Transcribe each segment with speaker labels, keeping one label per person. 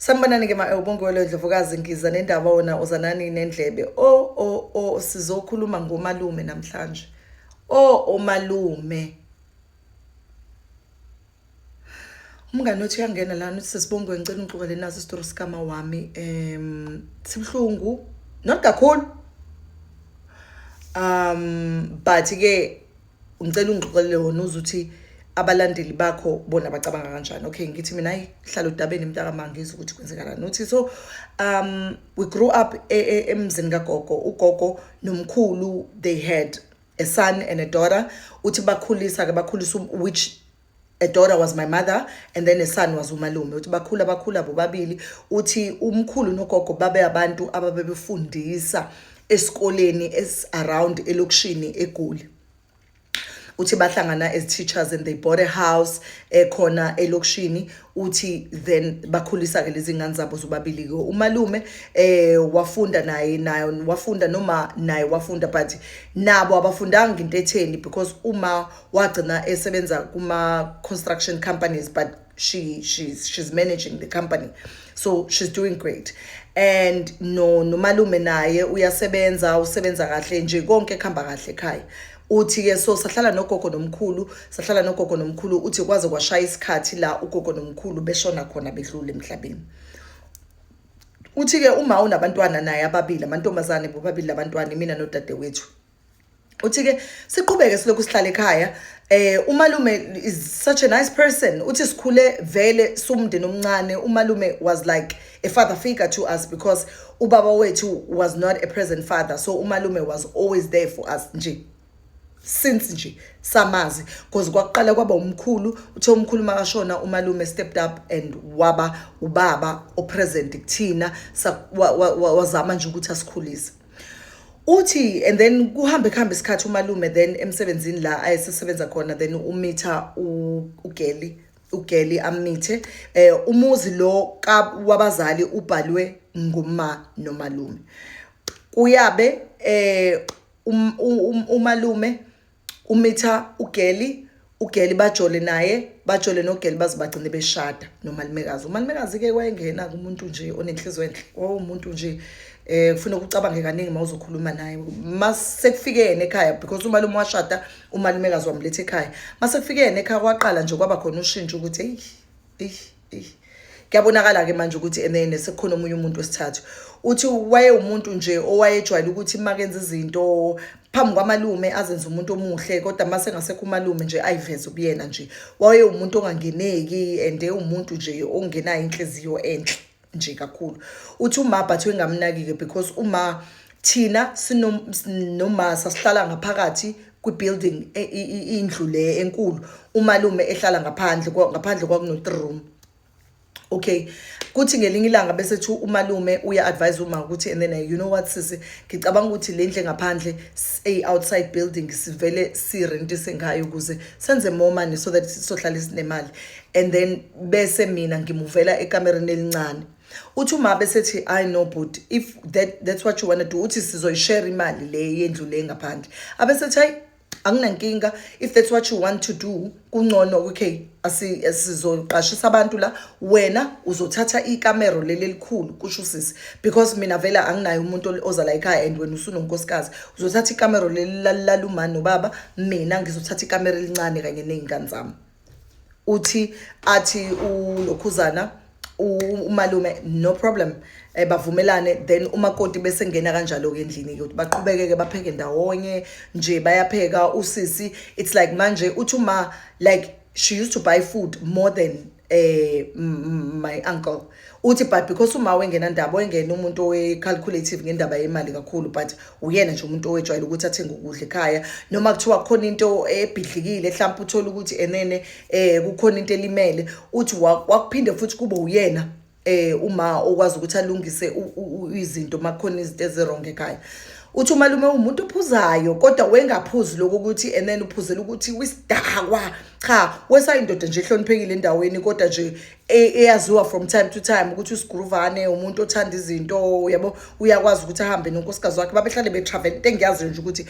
Speaker 1: Sanibonani ke ubongwelo Ndlovukazi ngiza nendaba wona uzanani nendlebe. Sizokhuluma ngomalume namhlanje. Omalume. Umngani othi uyangena lana uthi sesibongwe ngicela ngixoxele naso isitori sikama wami. Sibhlungu, not kakhulu. But ke ngicela ungixoxele wona uzuthi abalandeli bakho bona bacabanga kanjani. Okay, ngithi mina ayihlala udabeni mntaka mangizwe ukuthi kwenzekalani. Uthi so we grew up emzini kagogo. Ugogo nomkhulu, they had a son and a daughter. Uthi bakhulisa which a daughter was my mother and then a son was umalume. Uthi bakhula bobabili. Uthi umkhulu nogogo babe abantu ababefundisa esikoleni around elokishini eGoli. Uthi bahlangana as teachers and they bought a house khona elokishini. Uthi then bakhulisa ke lezi ngane zabo zobabili ke umalume wafunda naye wafunda noma naye wafunda but nabo abafundanga into etheni because uma wagcina esebenza kuma construction companies but she's managing the company, so she's doing great. And nomalume naye usebenza kahle nje konke khamba kahle ekhaya. Uthi ke so sahlala nogogo nomkhulu uthi kwaze kwashaya isikhathi la ugogo nomkhulu beshona khona bedlule emhlabeni. Uthi ke uma unabantwana naye ababili amantombazane bobabili labantwana mina nodadewethu. Uthi ke siqhubeke silokhu sihlala ekhaya. Umalume is such a nice person. Uthi sikhule vele sumndeni omncane. Umalume was like a father figure to us because ubaba wethu was not a present father, so umalume was always there for us nje since nje samazi because kwaqala kwaba umkhulu. Uthe umkhulu makashona umalume stepped up and waba ubaba opresent kuthina wazama nje ukuthi asikhulise. Uthi and then kuhambe isikhathi umalume then emsebenzini la ayesebenza khona then umitha ugeli amithe umuzi lo wabazali ubhalwe nguma nomalume. Kuyabe umalume umitha ugeli bajole nogeli bazibagcine beshada nomalumekazi. Umalumekazi ke wayengena kumuntu nje onenhliziyo enhle, umuntu nje kufuna ukucabange kaningi mawuzokhuluma naye. Masekufikene ekhaya because umalume washada umalumekazi wamlethe ekhaya. Masekufikene ekhaya kwaqala nje kwaba khona ushintsho ukuthi kuyabonakala ke manje ukuthi enene sekukhona omunye umuntu wesithathu. Uthi waye umuntu nje owayejwayele ukuthi makenza izinto phambi kwamalume azenza umuntu omuhle kodwa mase ngasekho umalume nje ayiveze ubuyena nje. Waye umuntu ongangeneki and umuntu nje ongenayo inhliziyo enhle nje kakhulu. Uthi uma but wengamnaki ke because uma thina sinoma sasihlala ngaphakathi kwi-building indlu le enkulu, umalume ehlala ngaphandle kwakuno 3 room. Okay, kuthi ngelinye ilanga bese thu umalume uya advise uma ukuthi and then you know what sisi ngicabanga ukuthi le ndle ngaphandle outside building sivele sirentise ngayo ukuze senze more money so that sizohlala isinemali. And then bese mina ngimuvela ekamereni elincane. Uthi uma bese thi I know but if that's what you want to do uthi sizoyishare imali le yendlu le ngaphandle. Abese thi anginankinga, if that's what you want to do kungcono okay asizoqashisa abantu la wena uzothatha ikamero leli elikhulu kusho sisi because mina vela anginayo umuntu oza la ekhaya and wena usunonkosikazi uzothatha ikamero leli lalumani nobaba mina ngizothatha ikamero elincane kanye nezingane zami. Uthi athi ulokhuzana umalume no problem bavumelane then umakoti bese ngena kanjalo ke endlini ke ukuthi baqhubeke ke bapheke ndawonye nje bayapheka usisi. It's like manje uthi uma like she used to buy food more than my uncle. Uthi but because uma wengena ndaba wengena umuntu owecalculative ngendaba yemali kakhulu but uyena nje umuntu owejwayele ukuthi athenge ukudla ekhaya noma kuthiwa khona into ebhidlikile mhlawumbe uthola ukuthi enene kukhona into elimele uthi wakuphinde futhi kube uyena uma okwazi ukuthi alungise izinto makhona izinto ezirong ekhaya. Uthi umalume umuntu ophuzayo kodwa wengaphuzi lokho ukuthi and then uphuzela ukuthi wisidakwa cha wesayindoda nje ehloniphekile endaweni kodwa nje eyaziwa from time to time ukuthi usigruvane umuntu othanda izinto yabo uyakwazi ukuthi ahambe nonkosikazi wakhe babehlale betravel. Into engiyazi nje ukuthi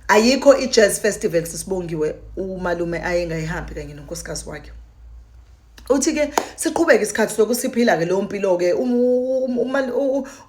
Speaker 1: ayikho i-jazz festival sisibongiwe umalume ayengayihambi kanye nonkosikazi wakhe. uthi ke siqhubeke isikhathi sokusiphila ke lo mpilo ke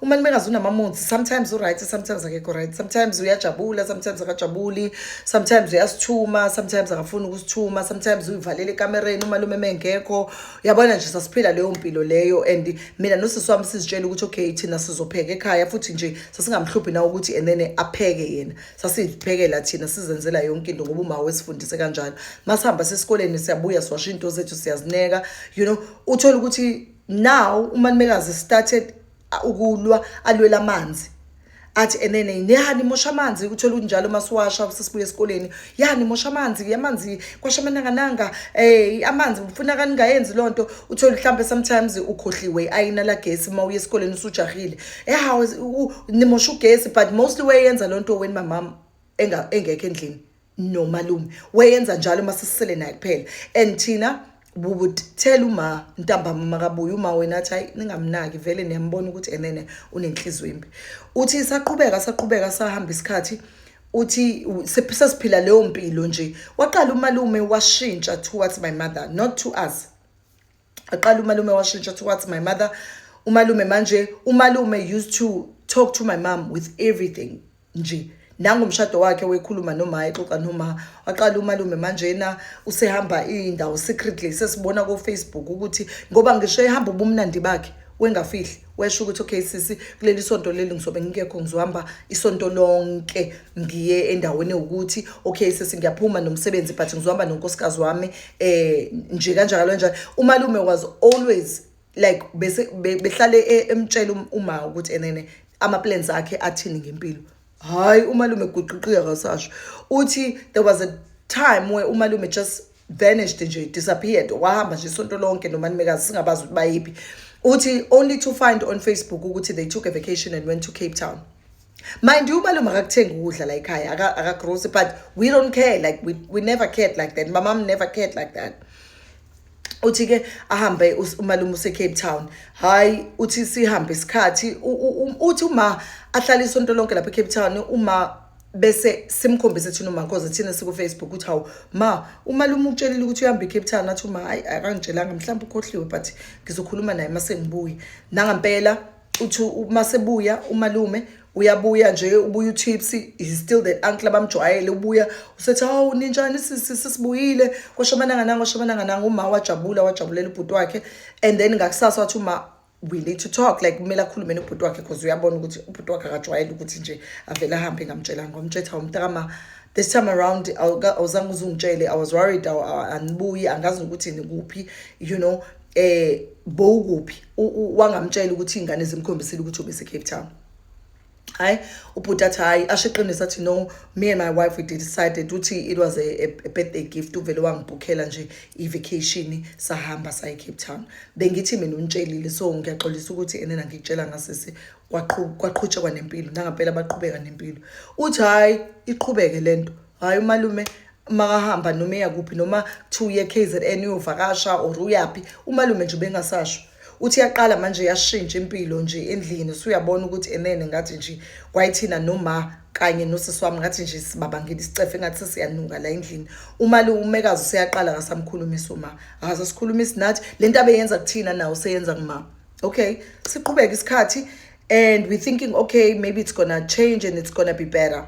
Speaker 1: umalumekazi unamamonzi, sometimes right, sometimes akekho right, sometimes uyajabula, sometimes akajabuli, sometimes uyasithuma, sometimes akafuni ukusithuma, sometimes uyivalele ekamereni umalume mengekho. Uyabona nje sasiphila leyo mpilo leyo, and mina nosisi wami sizitshela ukuthi okay thina sizopheka ekhaya, futhi nje sasingamhluphi na ukuthi and then apheke yena, sasiphekela thina sizenzela yonke into ngoba uma wesifundise kanjalo. Masihamba sesikoleni siyabuya siwasha into zethu siyazineka, you know. Uthola ukuthi now umalumekazi started ukulwa, alwela amanzi athi and then nehani mosha amanzi. Uthola unjalo masiwasha sesibuya esikoleni, yani mosha amanzi kwasha mananga amanzi ufuna kaningayenzi lonto. Uthola mhlambe sometimes ukhohliwe ayina la gesi mawuye esikoleni usujahile nimosha ugesi, but mostly wayenza lonto when my mom engekho endlini nomalume wayenza njalo masisele naye kuphela. And thina we would tell uma ntambama makabuya uma wena athi hayi ningamnaki vele niyambona ukuthi enene unenhliziyo imbi. Uthi saqhubeka sahamba isikhathi, uthi sesiphila leyo mpilo nje. Waqala umalume washintsha towards my mother, not to us. Aqala umalume washintsha towards my mother. Umalume used to talk to my mom with everything nje. Nangomshado wakhe wekhuluma noma exoxa noma. Waqala umalume manje na usehamba indawo secretly, sesibona ku Facebook ukuthi ngoba ngisho ehamba ubumnandi bakhe wengafihli, wesho ukuthi okay sisi kuleli sonto leli ngizobe ngikekho, ngizohamba isonto lonke ngiye endaweni ukuthi okay sisi ngiyaphuma nomsebenzi but ngizohamba nonkosikazi wami nje kanjalo njalo. Umalume was always like behlale emtshela uma ukuthi enene ama plans akhe athini ngempilo. Hayi umalume guqiqika kasasho. Uthi there was a time where umalume just vanished nje, disappeared, wahamba nje isonto lonke nomalumekazi singabazi ukuthi bayiphi. Uthi only to find on Facebook ukuthi they took a vacation and went to Cape Town. Mind you, umalume akakuthenga ukudla la ekhaya, akagrocery, but we don't care, like we never cared like that. My mom never cared like that. Uthi ke ahambe umalume use Cape Town. Hayi uthi sihambe isikhathi, uthi uma ahlala isonto lonke lapha eCape Town, uma bese simkhombise thina uma because thina siku Facebook uthi hawu ma umalume utshelile ukuthi uyahamba eCape Town, athi uma hayi akangitshelanga mhlawumbe ukhohliwe but ngizokhuluma naye mase ngibuye. Nangempela uthi uma sebuya umalume uyabuya nje, ubuya utipsy, is still that uncle abamjwayele. Ubuya usethi hawu ninjani sisibuyile kwashamananga uma wajabulela ubhuti wakhe. And then ngakusasa wathi uma we need to talk, like kumele akhulume nobhuti wakhe because uyabona ukuthi ubhuti wakhe akajwayele ukuthi nje avela ahambe ngamtshela ngomthetho umntama. This time around awuzange uzungitshele, I was worried anibuyi angazi ukuthi nikuphi, you know, bowukuphi wangamtshela ukuthi ingane zimkhombisile ukuthi ubese Cape Town. Hayi ubhuti athi hayi ashiqinisa athi no, me and my wife we decided ukuthi it was a birthday gift, uvele wangibhukhela nje i-vacation sahamba saye Cape Town. Bengithi mina untshelile, so ngiyaxolisa ukuthi enena ngikutshela ngasisi kwaqhutshwa nempilo. Nangempela baqhubeka nempilo. Uthi hayi iqhubeke lento, hayi umalume makahamba noma yakuphi noma 2 year KZN uyovakasha or uyapi, umalume nje bengasasho. Uthi yaqala manje yashintsha impilo nje endlini, usuyabona ukuthi enene ngathi nje kwayithina noma kanye nosisi wami ngathi nje sibabangela isicefe ngathi siyanuka la endlini. Umalumekazi useyaqala ngasamkhulumisa uma akasasikhulumisi nathi, lento abeyenza kuthina nawo seyenza kuma. Okay, siqhubeka isikhathi and we thinking okay maybe it's gonna change and it's gonna be better.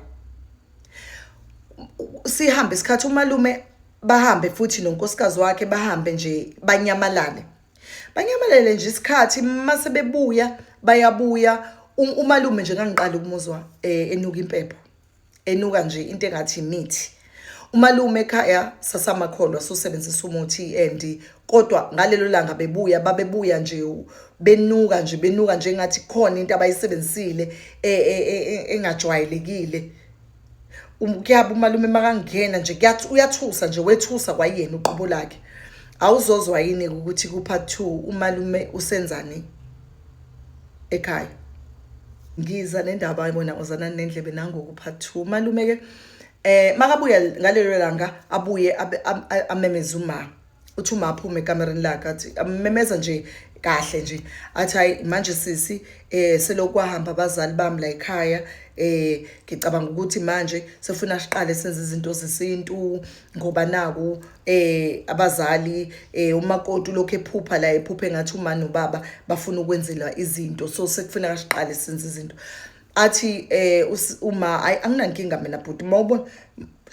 Speaker 1: Sihambe isikhathi umalume bahambe futhi nonkosikazi wakhe bahambe nje banyamalale nje isikhathi mase bebuya bayabuya. Umalume nje ngangiqala ukumuzwa enuka impepho, enuka nje into engathi imithi. Umalume ekhaya sasamakholwa sosebenzisa umuthi and kodwa ngalelo langa babebuya nje benuka nje ngathi khona into abayisebenzisile engajwayelekile. Kuyaba umalume makangena nje uyathusa nje, wethusa kwayena uqobo lakhe. Awuzozwa yini ukuthi ku part 2 umalume usenzani ekhaya? Ngiza nendaba ayibona uzana nendlebe nangoku part 2. Umalume ke makabuya ngalelo langa abuye amemeza uma uthi uma aphume ekamereni lakhe athi amemeza nje kahle nje athi hayi manje sisi selokhu kwahamba abazali bami la ekhaya ngicabanga ukuthi manje sefuna siqale senze izinto zesintu ngoba naku abazali umakoti lokho ephupha la ephuphe ngathi uma nobaba bafuna ukwenzela izinto so sekufuna siqale senze izinto athi uma anginankinga mina bhuti mawubona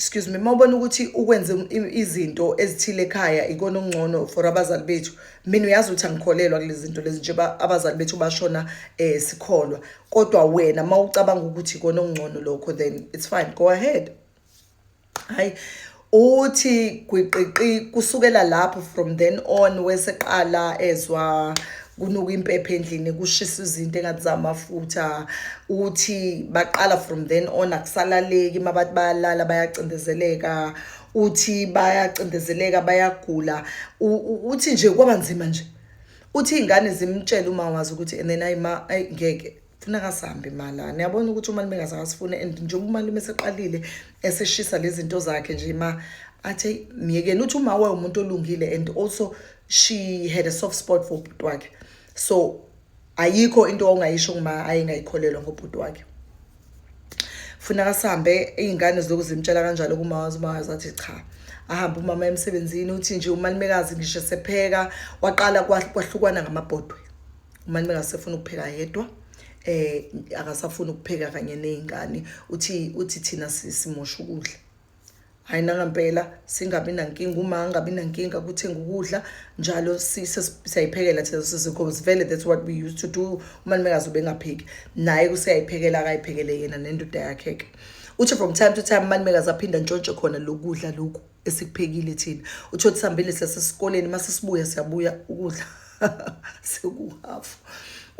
Speaker 1: excuse me mawubona ukuthi ukwenze izinto ezithile ekhaya ikona ongcono for abazali bethu mina uyazi ukuthi angikholelwa kulezi zinto lezi nje abazali bethu bashona sikholwa kodwa wena mawucabanga ukuthi ikona ongcono lokho then it's fine go ahead hayi uthi gwiqiqi kusukela lapho from then on weseqala ezwa kunuka impepho endlini kushisa izinto engathi zamafutha uthi baqala from then on akusalaleki mabathi bayalala bayacindezeleka uthi bayacindezeleka bayagula uthi nje kwaba nzima nje uthi ingane zimtshela uma wazi ukuthi and then ngeke funa kasambe mala niyabona ukuthi umalume ngazasifune and nje umalume eseqalile eseshisa lezi zinto zakhe nje athi miyekeni uthi uma umuntu olungile and also she had a soft spot for ubhuti wakhe so ayikho into ongayisho uma ayingayikholelwa ngobhuti wakhe funa kasambe izingane ziloku zimtshela kanjalo kumawazi athi cha ahamba umama emsebenzini uthi nje umalumekazi ngisho sepheka waqala kwahlukwana ngamabhodwe umalumekazi sefuna ukupheka yedwa akasafuna ukupheka kanye nezingane uthi thina simosha ukudla hayi nangempela singabi nankinga uma angabi nankinga kuthenga ukudla njalo siyayiphekela thina because vele that's what we used to do umalumekazi ubengapheki naye kuseyayiphekela akayiphekele yena nendoda yakhe uthi from time to time umalumekazi aphinda ntshontshe khona lokudla lokhu esikuphekile thina uthi sihambile sesikoleni mase sibuya siyabuya ukudla sekuhafu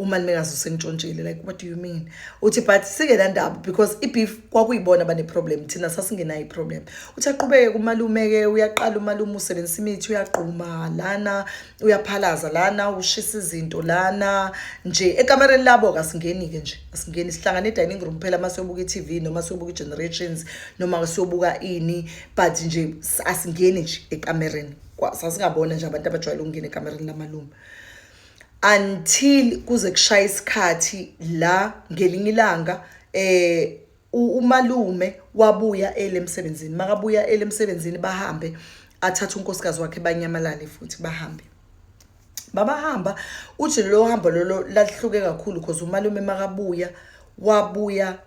Speaker 1: umalumekazi usentshontshile like what do you mean uthi but singena ndaba because ibeef kwakuyibona bane problem thina sasingenayo iproblem uthi aqhubeke kumalume ke uyaqala umalume usebenzisa imithi uyaqhuma lana uyaphalaza lana ushisa izinto lana nje ekamereni labo kasingeni ke nje asingeni sihlangana edining room phela masiyobuka iTV noma siyobuka iGenerations noma siyobuka ini but nje asingeni nje ekamereni sasingabona nje abantu abajwayele ukungena ekamereni lamalume until kuze kushaya isikhathi la ngelinye ilanga umalume wabuya emsebenzini makabuya emsebenzini bahambe athatha unkosikazi wakhe banyamalale futhi bahambe babahamba uthi lo hambo lo lahluke kakhulu because umalume makabuya wabuya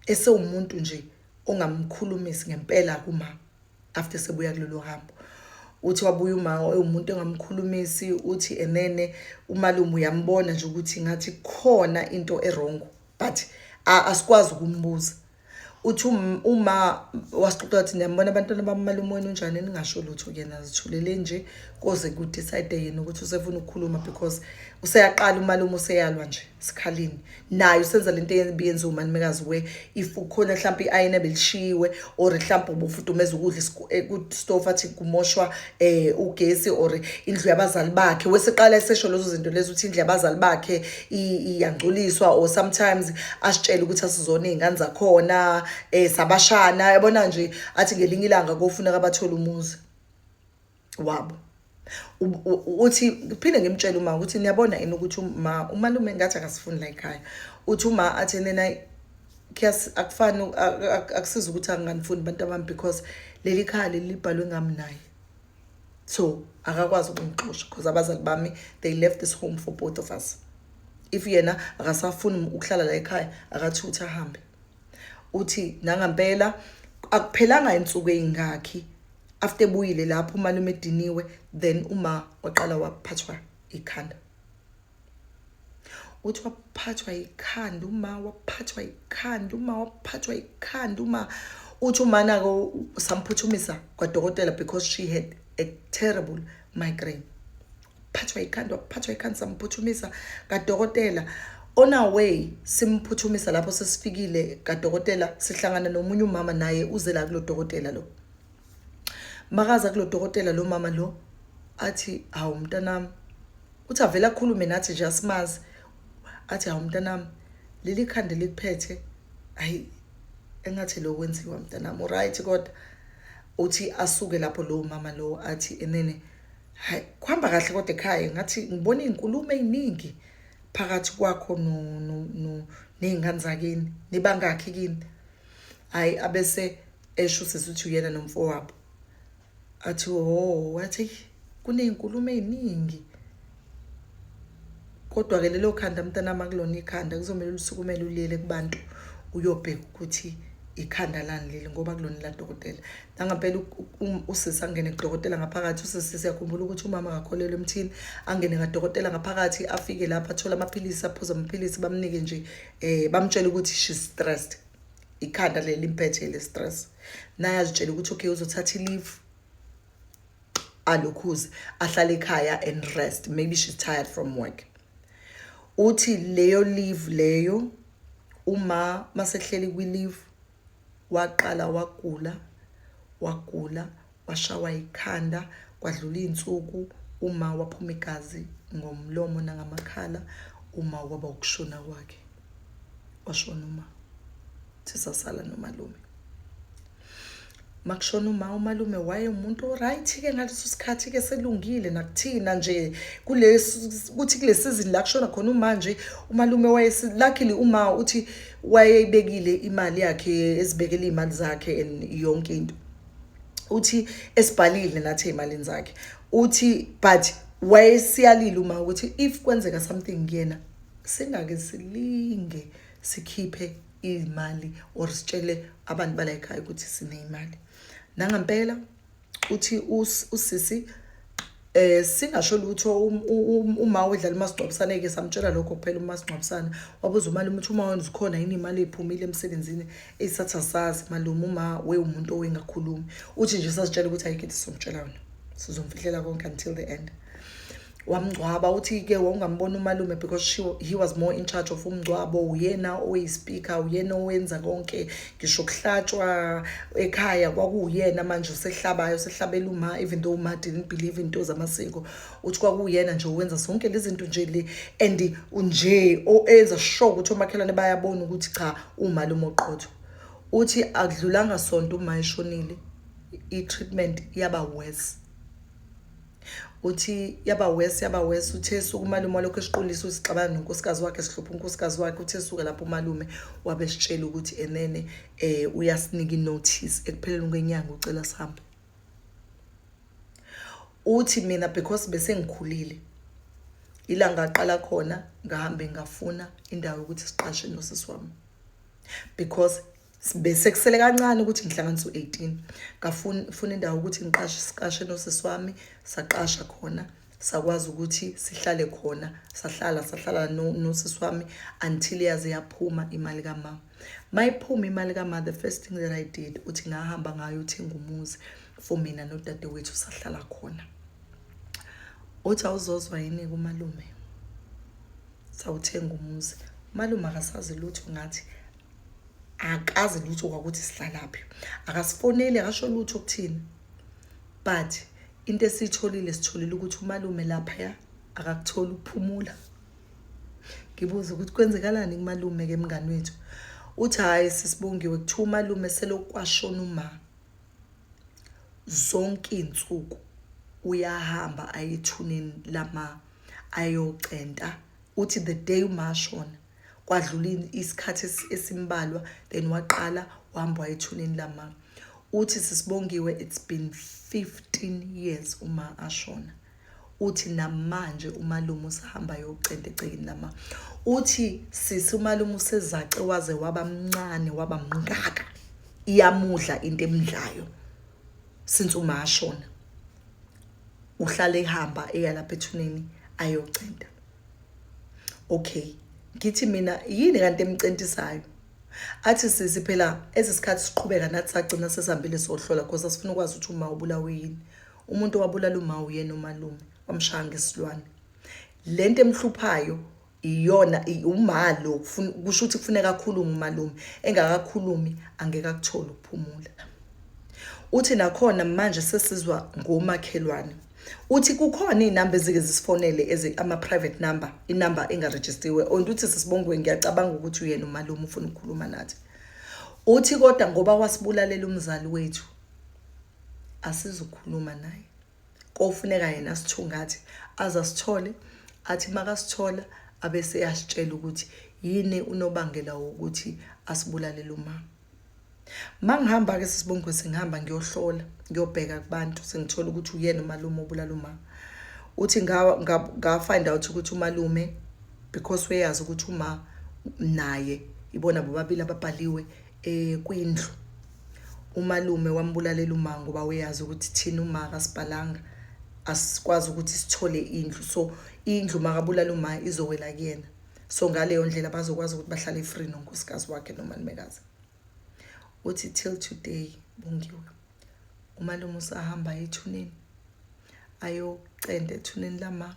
Speaker 1: esewumuntu nje ongamkhulumisi ngempela kuma after sebuya kulelo hambo uthi wabuya uma umuntu engamkhulumisi uthi enene umalume uyambona nje ukuthi ngathi khona into errong but asikwazi ukumbuza uthi uma wasixoxa ukuthi niyambona abantwana bamalume wenu njani ningasho lutho kuyena zithulele nje koze ku decide yena ukuthi usefuna ukukhuluma because useyaqala umalume useyalwa nje sikhalini naye usenza lento yenza umalumekazi we if ukhona mhlawumbe iayina belishiwe or mhlawumbe ubufudumeza ukudla ku stove athi kumoshwa ugesi or indlu yabazali bakhe weseqala esesho lezo zinto lezo uthi indlu yabazali bakhe iyangcoliswa or sometimes asitshela ukuthi asizona izingane zakhona sabashana yabona nje athi ngelinye ilanga kofuneka abathola umuzi wabo uthi kuphinde ngimtshela uma ukuthi niyabona yini ukuthi umalume ngathi akasifuni la ekhaya uthi uma athi nena akufani akusiza ukuthi anganifuni abantu abami because leli khaya libhalwe ngami naye so akakwazi ukungixoxa because abazali bami they left this home for both of us if yena akasafuni ukuhlala la ekhaya akathutha ahambe uthi nangempela akuphelanga insuku ezingakhi after buyile lapho umalume ediniwe then uma waqala waphathwa ikhanda uthi waphathwa ikhanda uma uthi umana ko samphuthumisa kwadokotela because she had a terrible migraine phathwa ikhanda samphuthumisa kadokotela on our way simphuthumisa lapho sesifikile kadokotela sihlangana nomunye umama naye uze la kulo dokotela lo makaza kulo dokotela lo mama lo athi hawu mntanami uthi avela khulume nathi nje asimazi athi hawu mntanami leli khanda likuphethe ayi engathi lo kwenziwa mntanami right kodwa uthi asuke lapho lo mama lo athi enene hayi kuhamba kahle kodwa ekhaya ngathi ngibona izinkulumo eziningi phakathi kwakho nezingane zakini nibangakhi kini hayi abese esho sesithi uyena nomfowabo athi wathi kunezinkulumo eziningi kodwa ke lelo khanda mntana makulona ikhanda kuzomela usukumele ulele kubantu uyobheka ukuthi ikhanda lani leli ngoba kulona la dokotela nangampela usisi angene kudokotela ngaphakathi usisi siyakhumbula ukuthi umama akakholelwe emthini angene kadokotela ngaphakathi afike lapha athola amaphilisi aphuza amaphilisi bamnike nje bamtshela ukuthi she's stressed ikhanda leli limphethe le stress naye azitshela ukuthi okay uzothatha leave alokhuze ahlale ekhaya and rest maybe she's tired from work uthi leyo leave leyo uma masehleli kwi leave waqala wagula washawa ikhanda kwadlula izinsuku uma waphuma igazi ngomlomo nangamakhala uma kwaba ukushona kwakhe washona uma sisasala nomalume makushona umalume waye umuntu right ke ngaleso sikhathi ke selungile nakuthina nje kuthi kule season la kushona khona manje umalume waye luckily uma uthi wayebekile imali yakhe ezibekele imali zakhe and yonke into uthi esibhalile nathi imalini zakhe uthi but wayesiyalile uma ukuthi if kwenzeka something kuyena singake silinge sikhiphe imali or sitshele abantu bala ekhaya ukuthi sine imali nangampela uthi usisi singasho lutho uma wedlala umasingcwabisane ke samtshela lokho kuphela umasingcwabisane wabuza umalume ukuthi uma wena ukhona yini imali ephumile emsebenzini esatha sazi malume uma we umuntu owengakhulumi uthi nje sasitshela ukuthi ayikethi somtshela wena sizomfihlela konke until the end wamngcwaba uthi ke wongambona umalume because he was more in charge of umngcwabo uyena oyispika uyena owenza konke ngisho kuhlatshwa ekhaya kwakuyena manje usehlabayo sehlabela uma even though uma didn't believe into zamasiko uthi kwakuyena nje owenza sonke lezi zinto nje le and unje oenza sure ukuthi omakhelwane bayabona ukuthi cha umalume oqotho uthi akudlulanga sonto uma eshonile i-treatment yaba worse uthi yaba worse uthe suku umalume lokho esiqulisa usixabana nonkosikazi wakhe sihlupha unkosikazi wakhe uthe suka lapho umalume wabe sitshela ukuthi enene uyasinika inotice ekupheleni kwenyanga ucela sihambe uthi mina because bese ngikhulile ilanga aqala khona ngahambe ngafuna indawo ukuthi siqashe nosisi wami because bese kusele kancane ukuthi ngihlanganise u18 ngafuna indawo ukuthi siqashe nosisi wami saqasha khona sakwazi ukuthi sihlale khona sahlala nosisi wami until yaze yaphuma imali kaMama mayiphuma imali kaMama the first thing that I did uthi ngahamba ngayo uthenga umuzi for mina nodadewethu sahlala khona uthi awuzozwa yini kumalume sawuthenga umuzi malume akasazi lutho ngathi akazi lutho kwakuthi sihlalaphi akasifoneli akasho lutho kuthini but into esitholile sitholile ukuthi umalume lapha akakuthola ukuphumula ngibuza ukuthi kwenzekalani kumalume ke mngani wethu uthi hayi sisibongiwe kuthiwa umalume selokwashona uma zonke izinsuku uyahamba ayethuneni lama ayocenta uthi the day umashona kwadlula isikhathi esimbalwa then waqala wahamba wayethuneni lama uthi sisibongiwe it's been 15 years uma ashona uthi namanje umalume usahamba yocenta ecekeni lama uthi sisi umalume usezace waze waba mncane waba mngaka iyamudla into emidlayo since uma ashona uhlale ehamba eyalapha ethuneni ayocenta okay ngithi mina yini kanti emcentisayo athi sisi phela ezisikhathi siqhubeka nathi sagcina sesihambile sohlola because asifuna ukwazi ukuthi uma ubulawe yini umuntu wabulala uma uyena umalume wamshaya ngesilwane lento emhluphayo iyona umalo kusho ukuthi kufuneka akhulume umalume engakakhulumi angeke akuthola ukuphumula uthi nakhona manje sesizwa ngomakhelwane uthi kukhona inamba ezike zisifonele ama private number inamba engaregistiwe onduthi sisibongwe ngiyacabanga ukuthi uyena umalume ufuna ukukhuluma nathi uthi kodwa ngoba wasibulalela umzali wethu asizukhuluma naye kofuneka yena asithungathe azasithole athi makasithola abese yasitshela ukuthi yini unobangela wokuthi asibulalela uma mangihamba ke sisibongo singihamba ngiyohlola ngiyobheka kubantu sengithola ukuthi uyena umalume obulala uma uthi nga find out ukuthi umalume because weyazi ukuthi uma naye ibona bobabili ababhaliwe kwindlu umalume wambulalela uma ngoba weyazi ukuthi thina uma akasibhalanga asikwazi ukuthi sithole indlu so indlu makabulala uma izowela kuyena so ngaleyo ndlela bazokwazi ukuthi bahlale free nonkosikazi wakhe nomalumekazi uthi till today bongiwe umalume usahamba ethuneni ayocenda ethuneni lama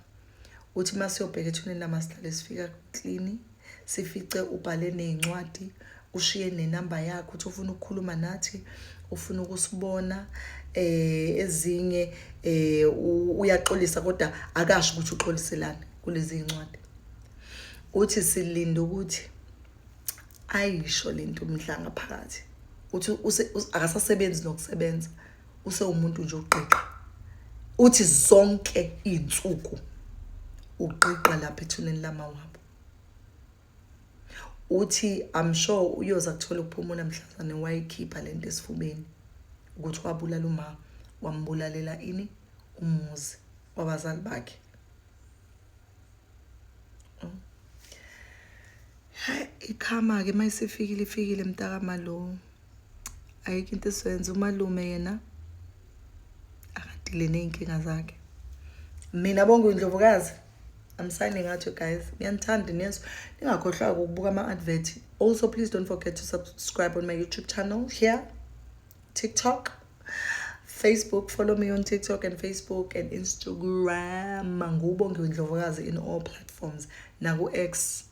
Speaker 1: uthi masiyobheka ethuneni lama sihlale sifika clean sifice ubhale nezincwadi ushiye nenamba yakhe uthi ufuna ukukhuluma nathi ufuna ukusibona ezinye uyaxolisa kodwa akasho ukuthi uxoliselana kulezi zincwadi uthi silinda ukuthi ayisho lento umdlanga phakathi uthi akasasebenzi nokusebenza usewumuntu nje uqiqa uthi zonke izinsuku uqiqa lapha ethuneni lamawabo uthi I'm sure uyoza kuthola ukuphumula mhlazane wayikhipha lento esifubeni ukuthi wabulala uma wambulalela ini umuzi wabazali bakhe ikhama ke mayisefikile mntaka malo ayikho into esiyenza umalume yena akadile nezinkinga zakhe mina bonke indlovukazi I'm signing out you guys ngiyanthanda neso ningakhohlwa ukubuka ama advert also please don't forget to subscribe on my YouTube channel here TikTok Facebook follow me on TikTok and Facebook and Instagram ngubonke indlovukazi in all platforms naku X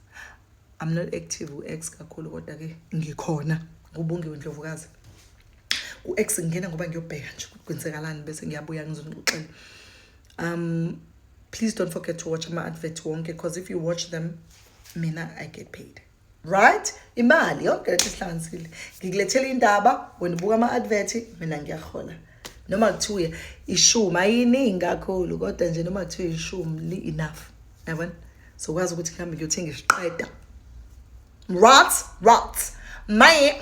Speaker 1: I'm not active ku X kakhulu kodwa ke ngikhona ngubonke indlovukazi ku X ngena ngoba ngiyobheka nje kwenzekalani bese ngiyabuya ngizonixoxela please don't forget to watch my advert wonke because if you watch them mina I get paid right imali yonke lethi sihlanganisile ngikulethela indaba wena ubuka ama advert mina ngiyahola noma kuthiwe ishumi ayiningi kakhulu kodwa nje noma kuthiwe ishumi enough yabona so kwazi ukuthi ngihambe ngiyothenga isiqeda rats my